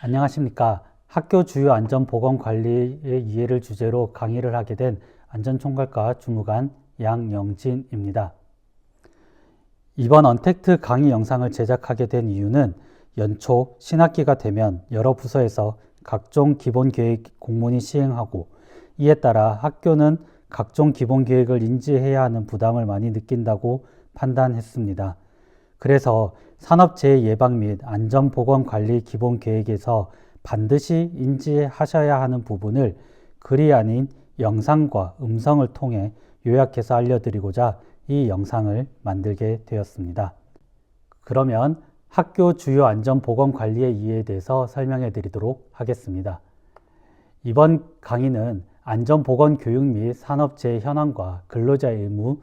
안녕하십니까. 학교 주요 안전보건관리의 이해를 주제로 강의를 하게 된 안전총괄과 주무관 양영진입니다. 이번 언택트 강의 영상을 제작하게 된 이유는 연초 신학기가 되면 여러 부서에서 각종 기본계획 공문이 시행하고, 이에 따라 학교는 각종 기본계획을 인지해야 하는 부담을 많이 느낀다고 판단했습니다. 그래서 산업재해 예방 및 안전보건관리 기본계획에서 반드시 인지하셔야 하는 부분을 글이 아닌 영상과 음성을 통해 요약해서 알려드리고자 이 영상을 만들게 되었습니다. 그러면 학교 주요 안전보건관리의 이해에 대해서 설명해 드리도록 하겠습니다. 이번 강의는 안전보건교육 및 산업재해 현황과 근로자의 의무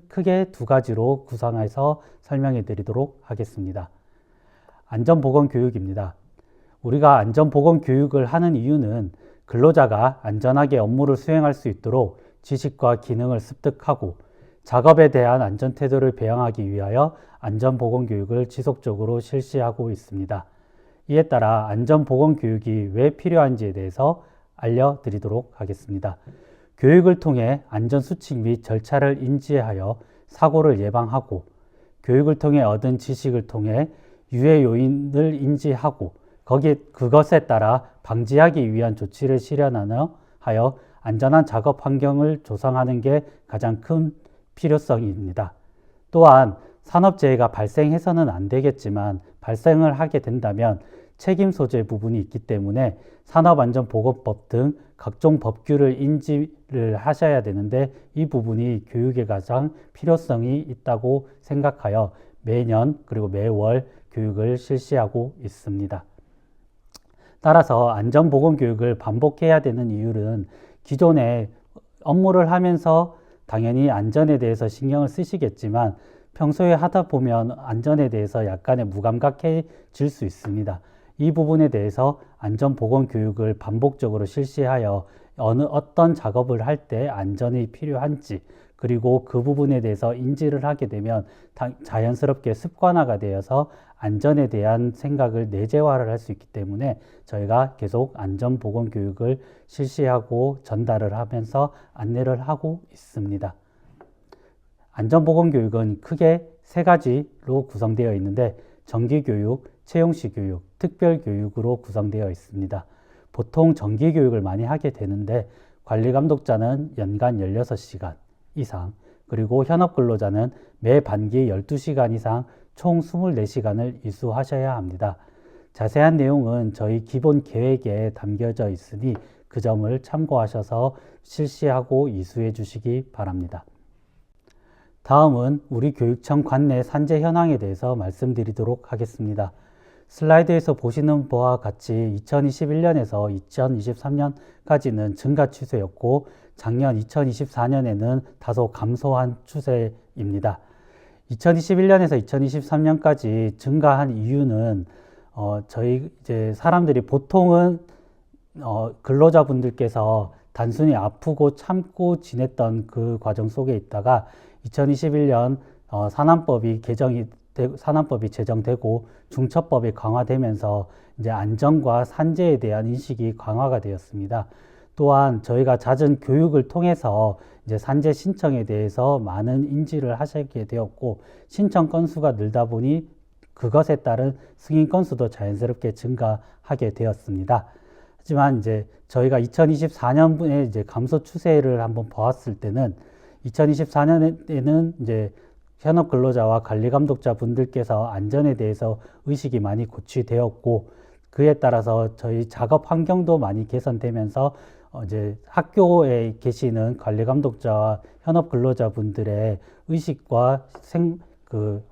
크게 두 가지로 구성해서 설명해 드리도록 하겠습니다. 안전보건교육입니다. 우리가 안전보건교육을 하는 이유는 근로자가 안전하게 업무를 수행할 수 있도록 지식과 기능을 습득하고 작업에 대한 안전태도를 배양하기 위하여 안전보건교육을 지속적으로 실시하고 있습니다. 이에 따라 안전보건교육이 왜 필요한지에 대해서 알려드리도록 하겠습니다. 교육을 통해 안전수칙 및 절차를 인지하여 사고를 예방하고, 교육을 통해 얻은 지식을 통해 유해 요인을 인지하고 그것에 따라 방지하기 위한 조치를 실현하여 안전한 작업 환경을 조성하는 게 가장 큰 필요성입니다. 또한 산업재해가 발생해서는 안 되겠지만 발생을 하게 된다면 책임 소재 부분이 있기 때문에 산업안전보건법 등 각종 법규를 인지를 하셔야 되는데, 이 부분이 교육에 가장 필요성이 있다고 생각하여 매년 그리고 매월 교육을 실시하고 있습니다. 따라서 안전보건교육을 반복해야 되는 이유는 기존에 업무를 하면서 당연히 안전에 대해서 신경을 쓰시겠지만 평소에 하다 보면 안전에 대해서 약간의 무감각해질 수 있습니다. 이 부분에 대해서 안전보건교육을 반복적으로 실시하여 어떤 작업을 할 때 안전이 필요한지, 그리고 그 부분에 대해서 인지를 하게 되면 자연스럽게 습관화가 되어서 안전에 대한 생각을 내재화를 할 수 있기 때문에 저희가 계속 안전보건교육을 실시하고 전달을 하면서 안내를 하고 있습니다. 안전보건교육은 크게 세 가지로 구성되어 있는데, 정기교육, 채용시 교육, 특별교육으로 구성되어 있습니다. 보통 정기교육을 많이 하게 되는데 관리감독자는 연간 16시간 이상, 그리고 현업근로자는 매 반기 12시간 이상 총 24시간을 이수하셔야 합니다. 자세한 내용은 저희 기본 계획에 담겨져 있으니 그 점을 참고하셔서 실시하고 이수해 주시기 바랍니다. 다음은 우리 교육청 관내 산재 현황에 대해서 말씀드리도록 하겠습니다. 슬라이드에서 보시는 바와 같이 2021년에서 2023년까지는 증가 추세였고, 작년 2024년에는 다소 감소한 추세입니다. 2021년에서 2023년까지 증가한 이유는 저희 사람들이 보통은 근로자분들께서 단순히 아프고 참고 지냈던 그 과정 속에 있다가 2021년 산안법이 제정되고 중처법이 강화되면서 이제 안전과 산재에 대한 인식이 강화가 되었습니다. 또한 저희가 잦은 교육을 통해서 이제 산재 신청에 대해서 많은 인지를 하시게 되었고, 신청 건수가 늘다 보니 그것에 따른 승인 건수도 자연스럽게 증가하게 되었습니다. 하지만 이제 저희가 2024년에 이제 감소 추세를 한번 보았을 때는 2024년에는 이제 현업 근로자와 관리감독자 분들께서 안전에 대해서 의식이 많이 고취되었고, 그에 따라서 저희 작업 환경도 많이 개선되면서 이제 학교에 계시는 관리감독자와 현업 근로자 분들의 의식과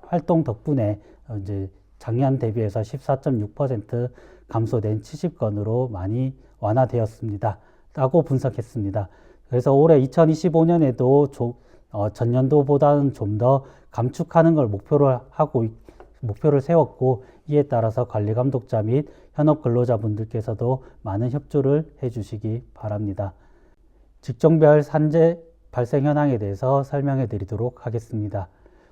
활동 덕분에 이제 작년 대비해서 14.6% 감소된 70건으로 많이 완화되었습니다. 라고 분석했습니다. 그래서 올해 2025년에도 전년도보다는 좀 더 감축하는 걸 목표를 세웠고, 이에 따라서 관리감독자 및 현업 근로자분들께서도 많은 협조를 해주시기 바랍니다. 직종별 산재 발생 현황에 대해서 설명해 드리도록 하겠습니다.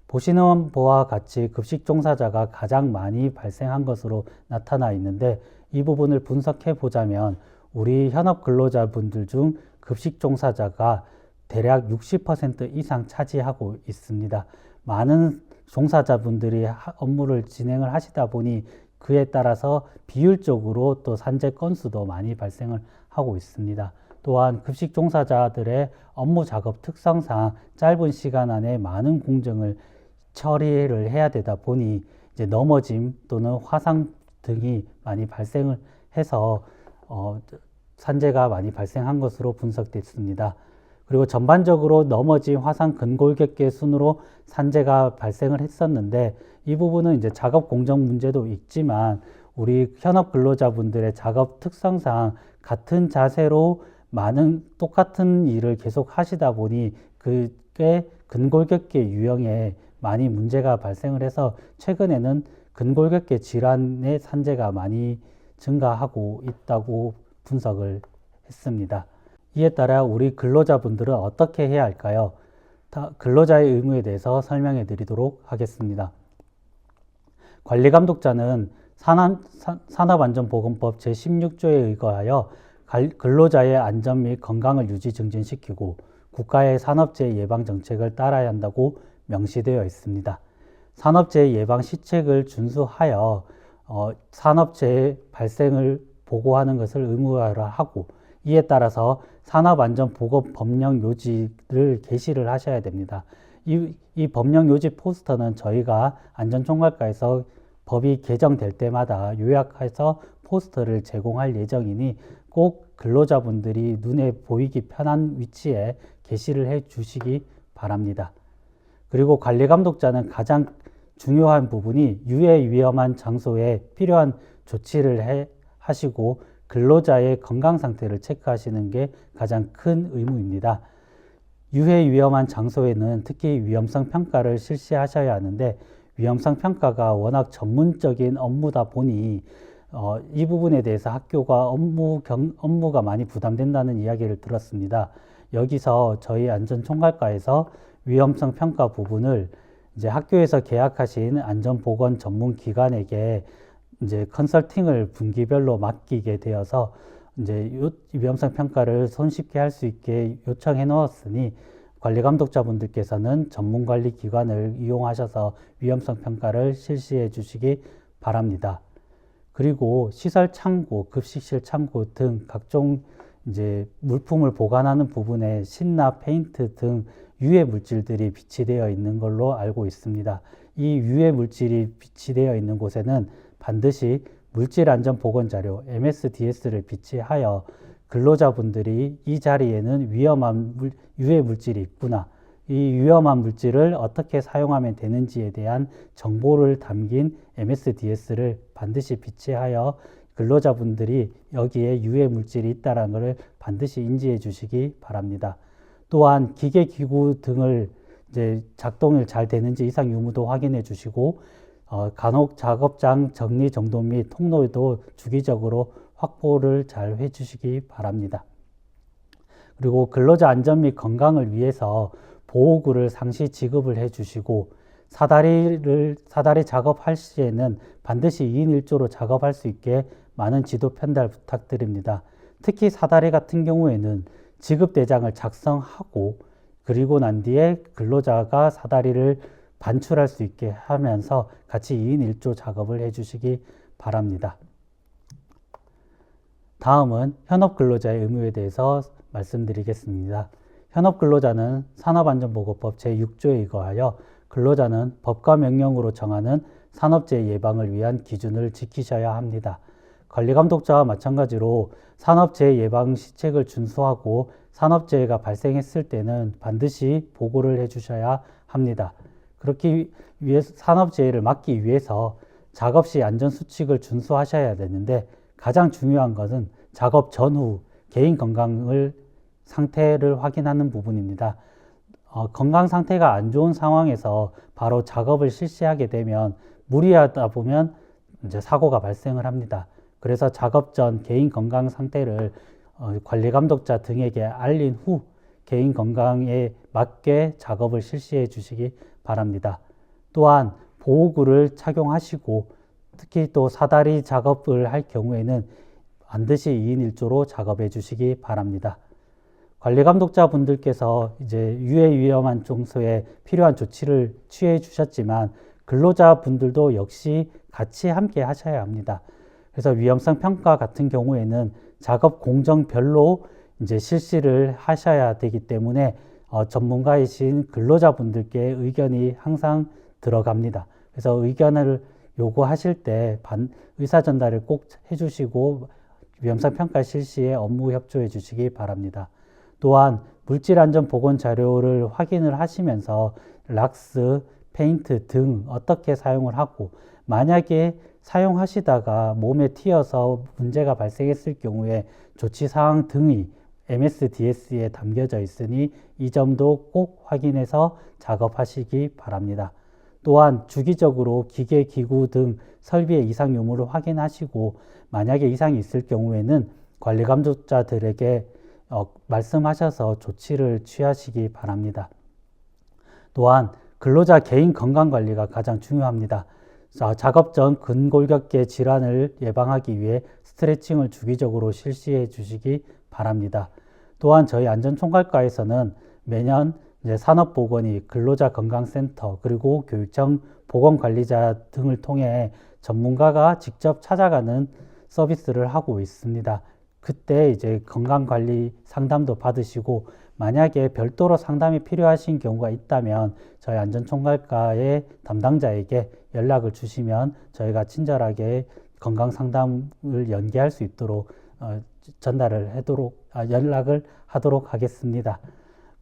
보시는 바와 같이 급식 종사자가 가장 많이 발생한 것으로 나타나 있는데, 이 부분을 분석해 보자면 우리 현업 근로자분들 중 급식 종사자가 대략 60% 이상 차지하고 있습니다. 많은 종사자분들이 업무를 진행을 하시다 보니 그에 따라서 비율적으로 또 산재 건수도 많이 발생을 하고 있습니다. 또한 급식 종사자들의 업무 작업 특성상 짧은 시간 안에 많은 공정을 처리를 해야 되다 보니 이제 넘어짐 또는 화상 등이 많이 발생을 해서 산재가 많이 발생한 것으로 분석됐습니다. 그리고 전반적으로 넘어짐, 화상, 근골격계 순으로 산재가 발생을 했었는데 이 부분은 이제 작업 공정 문제도 있지만 우리 현업 근로자분들의 작업 특성상 같은 자세로 많은 똑같은 일을 계속 하시다 보니 그게 근골격계 유형에 많이 문제가 발생을 해서 최근에는 근골격계 질환의 산재가 많이 증가하고 있다고 분석을 했습니다. 이에 따라 우리 근로자분들은 어떻게 해야 할까요? 근로자의 의무에 대해서 설명해 드리도록 하겠습니다. 관리감독자는 산업안전보건법 제16조에 의거하여 근로자의 안전 및 건강을 유지 증진시키고 국가의 산업재해 예방 정책을 따라야 한다고 명시되어 있습니다. 산업재해 예방 시책을 준수하여 산업재해 발생을 보고하는 것을 의무화하고 이에 따라서 산업안전보건 법령 요지를 게시를 하셔야 됩니다. 이 법령 요지 포스터는 저희가 안전총괄과에서 법이 개정될 때마다 요약해서 포스터를 제공할 예정이니 꼭 근로자분들이 눈에 보이기 편한 위치에 게시를 해 주시기 바랍니다. 그리고 관리감독자는 가장 중요한 부분이 유해 위험한 장소에 필요한 조치를 하시고 근로자의 건강 상태를 체크하시는 게 가장 큰 의무입니다. 유해 위험한 장소에는 특히 위험성 평가를 실시하셔야 하는데 위험성 평가가 워낙 전문적인 업무다 보니 이 부분에 대해서 학교가 업무가 많이 부담된다는 이야기를 들었습니다. 여기서 저희 안전총괄과에서 위험성 평가 부분을 이제 학교에서 계약하신 안전보건 전문 기관에게 이제 컨설팅을 분기별로 맡기게 되어서 이제 위험성 평가를 손쉽게 할 수 있게 요청해 놓았으니 관리감독자분들께서는 전문관리기관을 이용하셔서 위험성 평가를 실시해 주시기 바랍니다. 그리고 시설 창고, 급식실 창고 등 각종 이제 물품을 보관하는 부분에 신나, 페인트 등 유해 물질들이 비치되어 있는 걸로 알고 있습니다. 이 유해 물질이 비치되어 있는 곳에는 반드시 물질안전보건자료 MSDS를 비치하여 근로자분들이 이 자리에는 위험한 유해 물질이 있구나, 이 위험한 물질을 어떻게 사용하면 되는지에 대한 정보를 담긴 MSDS를 반드시 비치하여 근로자분들이 여기에 유해 물질이 있다는 것을 반드시 인지해 주시기 바랍니다. 또한 기계기구 등을 이제 작동을 잘 되는지 이상 유무도 확인해 주시고 간혹 작업장 정리 정돈 및 통로에도 주기적으로 확보를 잘 해주시기 바랍니다. 그리고 근로자 안전 및 건강을 위해서 보호구를 상시 지급을 해주시고 사다리 작업할 시에는 반드시 2인 1조로 작업할 수 있게 많은 지도 편달 부탁드립니다. 특히 사다리 같은 경우에는 지급대장을 작성하고 그리고 난 뒤에 근로자가 사다리를 반출할 수 있게 하면서 같이 2인 1조 작업을 해주시기 바랍니다. 다음은 현업근로자의 의무에 대해서 말씀드리겠습니다. 현업근로자는 산업안전보건법 제6조에 의거하여 근로자는 법과 명령으로 정하는 산업재해 예방을 위한 기준을 지키셔야 합니다. 관리감독자와 마찬가지로 산업재해 예방 시책을 준수하고 산업재해가 발생했을 때는 반드시 보고를 해주셔야 합니다. 그렇기 위해서 산업재해를 막기 위해서 작업 시 안전수칙을 준수하셔야 되는데 가장 중요한 것은 작업 전후 개인 상태를 확인하는 부분입니다. 건강 상태가 안 좋은 상황에서 바로 작업을 실시하게 되면 무리하다 보면 이제 사고가 발생을 합니다. 그래서 작업 전 개인 건강 상태를 관리감독자 등에게 알린 후 개인 건강에 맞게 작업을 실시해 주시기 바랍니다. 또한 보호구를 착용하시고 특히 또 사다리 작업을 할 경우에는 반드시 2인 1조로 작업해 주시기 바랍니다. 관리감독자분들께서 이제 유해 위험한 청소에 필요한 조치를 취해 주셨지만 근로자분들도 역시 같이 함께 하셔야 합니다. 그래서 위험성 평가 같은 경우에는 작업 공정별로 이제 실시를 하셔야 되기 때문에 전문가이신 근로자분들께 의견이 항상 들어갑니다. 그래서 의견을 요구하실 때 의사 전달을 꼭 해주시고 위험성 평가 실시에 업무 협조해 주시기 바랍니다. 또한 물질안전 보건 자료를 확인을 하시면서 락스, 페인트 등 어떻게 사용을 하고 만약에 사용하시다가 몸에 튀어서 문제가 발생했을 경우에 조치사항 등이 MSDS에 담겨져 있으니 이 점도 꼭 확인해서 작업하시기 바랍니다. 또한 주기적으로 기계, 기구 등 설비의 이상 유무를 확인하시고 만약에 이상이 있을 경우에는 관리감독자들에게 말씀하셔서 조치를 취하시기 바랍니다. 또한 근로자 개인 건강관리가 가장 중요합니다. 작업 전 근골격계 질환을 예방하기 위해 스트레칭을 주기적으로 실시해 주시기 바랍니다. 또한 저희 안전총괄과에서는 매년 산업보건이 근로자건강센터 그리고 교육청 보건관리자 등을 통해 전문가가 직접 찾아가는 서비스를 하고 있습니다. 그때 이제 건강관리 상담도 받으시고 만약에 별도로 상담이 필요하신 경우가 있다면 저희 안전총괄과의 담당자에게 연락을 주시면 저희가 친절하게 건강상담을 연계할 수 있도록 연락을 하도록 하겠습니다.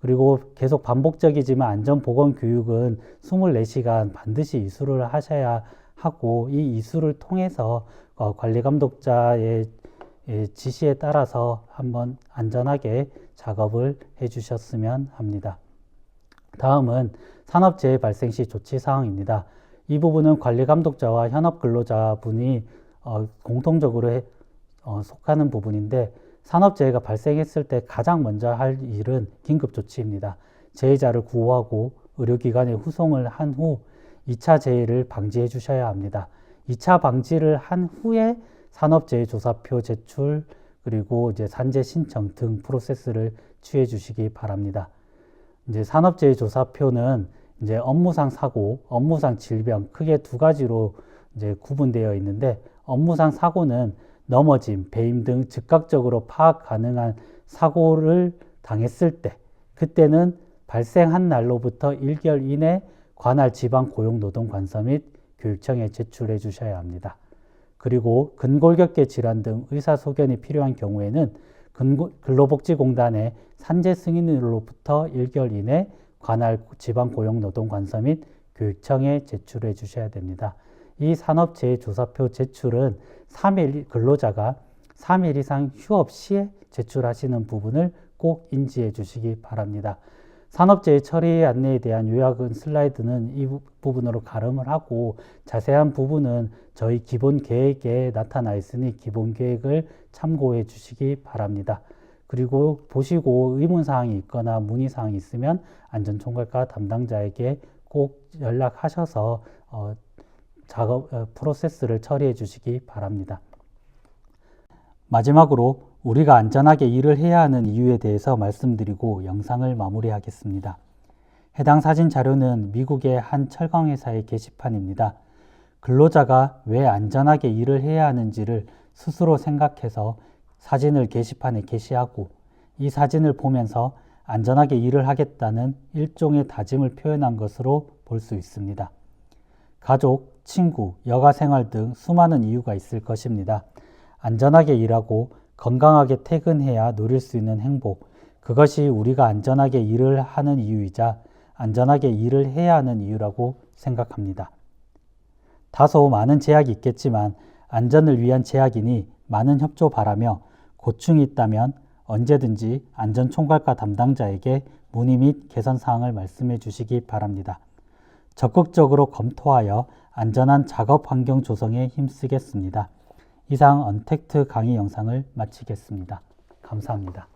그리고 계속 반복적이지만 안전보건교육은 24시간 반드시 이수를 하셔야 하고 이 이수를 통해서 관리감독자의 지시에 따라서 한번 안전하게 작업을 해 주셨으면 합니다. 다음은 산업재해 발생 시 조치 사항입니다. 이 부분은 관리감독자와 현업근로자분이 공통적으로 속하는 부분인데 산업재해가 발생했을 때 가장 먼저 할 일은 긴급조치입니다. 재해자를 구호하고 의료기관에 후송을 한 후 2차 재해를 방지해 주셔야 합니다. 2차 방지를 한 후에 산업재해조사표 제출 그리고 이제 산재 신청 등 프로세스를 취해 주시기 바랍니다. 이제 산업재해조사표는 이제 업무상 사고, 업무상 질병 크게 두 가지로 이제 구분되어 있는데 업무상 사고는 넘어짐, 배임 등 즉각적으로 파악 가능한 사고를 당했을 때 그때는 발생한 날로부터 1개월 이내 관할 지방고용노동관서 및 교육청에 제출해 주셔야 합니다. 그리고 근골격계 질환 등 의사소견이 필요한 경우에는 근로복지공단의 산재 승인으로부터 1개월 이내 관할 지방고용노동관서 및 교육청에 제출해 주셔야 됩니다. 이 산업재해조사표 제출은 3일 근로자가 3일 이상 휴업 시에 제출하시는 부분을 꼭 인지해 주시기 바랍니다. 산업재해 처리 안내에 대한 요약은 슬라이드는 이 부분으로 가름을 하고 자세한 부분은 저희 기본 계획에 나타나 있으니 기본 계획을 참고해 주시기 바랍니다. 그리고 보시고 의문사항이 있거나 문의사항이 있으면 안전총괄과 담당자에게 꼭 연락하셔서 프로세스를 처리해 주시기 바랍니다. 마지막으로 우리가 안전하게 일을 해야 하는 이유에 대해서 말씀드리고 영상을 마무리하겠습니다. 해당 사진 자료는 미국의 한 철강회사의 게시판입니다. 근로자가 왜 안전하게 일을 해야 하는지를 스스로 생각해서 사진을 게시판에 게시하고 이 사진을 보면서 안전하게 일을 하겠다는 일종의 다짐을 표현한 것으로 볼 수 있습니다. 가족, 친구, 여가생활 등 수많은 이유가 있을 것입니다. 안전하게 일하고 건강하게 퇴근해야 누릴 수 있는 행복, 그것이 우리가 안전하게 일을 하는 이유이자 안전하게 일을 해야 하는 이유라고 생각합니다. 다소 많은 제약이 있겠지만 안전을 위한 제약이니 많은 협조 바라며 고충이 있다면 언제든지 안전총괄과 담당자에게 문의 및 개선사항을 말씀해 주시기 바랍니다. 적극적으로 검토하여 안전한 작업 환경 조성에 힘쓰겠습니다. 이상 언택트 강의 영상을 마치겠습니다. 감사합니다.